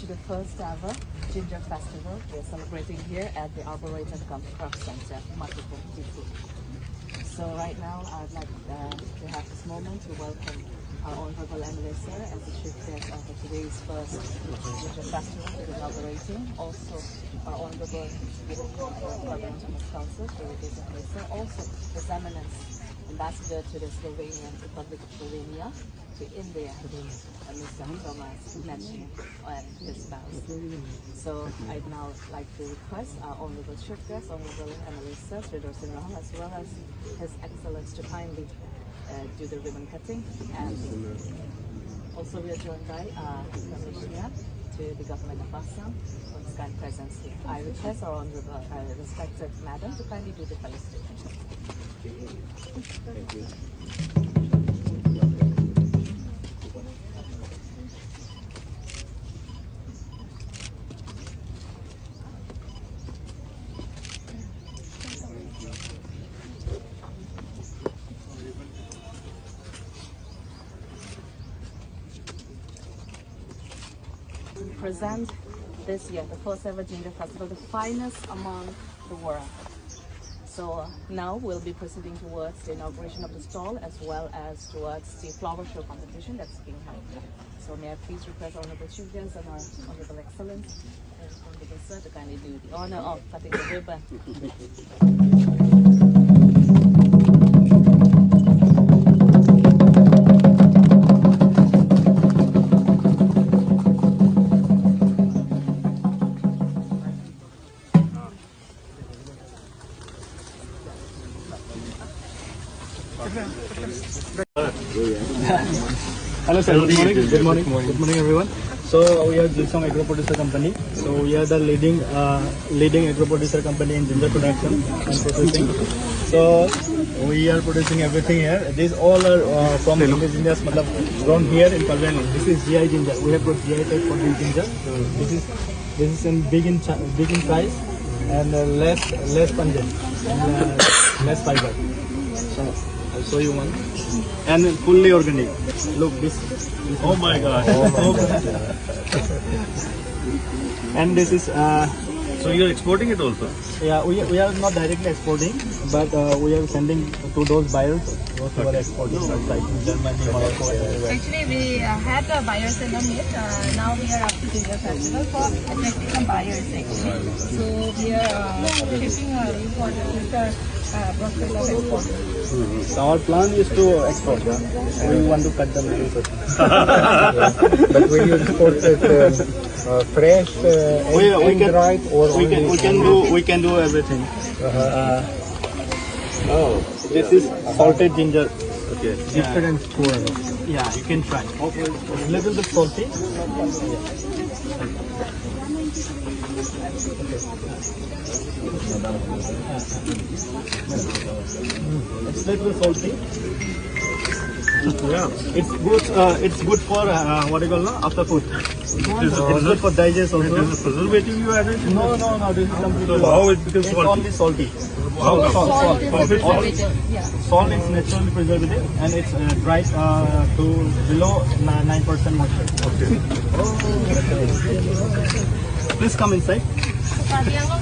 the first ever Ginger Festival. We're celebrating here at the Arboretum Cum Craft Center, Matipung Diphu. So right now, I'd like to have this moment to welcome our Honorable MLA Sir as the chief guest of today's first Ginger Festival to the inaugurating. Also, our Honorable Arboretum Council, Sir, also His Eminence Ambassador to the Slovenian Republic of Slovenia, to India, Mr. Thomas Mention and his spouse. So I'd now like to request our Honorable Chief Guest, Honorable Analisa Sridhar, as well as His Excellence to kindly do the ribbon cutting. And also we are joined by Commissioner to the Government of Assam for his kind presence here. I request our Honorable respected Madam to kindly do the fire statement. Thank you. Present this year the first ever Ginger Festival, the finest among the world. So now we'll be proceeding towards the inauguration of the stall as well as towards the flower show competition that's being held. So may I please request Honorable Chief Guest and our Honorable Excellence and Honorable Sir to kindly do the honor of cutting the ribbon. Hello sir, good morning everyone. So we are Gilsong Agro Producer Company. So we are the leading agro producer company in ginger production and processing. So we are producing everything here. These all are from indigenous, grown here in Karbi. This is GI ginger. We have got GI tag for this ginger. This is in big in size and less pungent, and, less fiber. So I'll show you one. And fully organic. Look this. Oh my God! And this is. So you are exporting it also? Yeah, we are not directly exporting, but we are sending to those buyers who are exporting like Germany, Morocco, and everywhere. Actually, we had the buyers in the meet. Now we are up to Ginger Festival for attracting some buyers actually. So we are shipping import with the process of export. So our plan is to export. We want to cut the middle. But will you export it fresh, dried, or we can do everything. This is salted ginger. Okay. different form? Yeah, you can try. Okay. It's a little bit salty. It's a little salty. Yeah. It's good for what do you call now? After food. It's good for digest also. This is preservative you added? No. This is completely. So how it becomes it's salty? only salty. How Salt Yeah. Salt is naturally preservative and it's dried to below 9% moisture. Okay. Please come inside. Karbi Anglong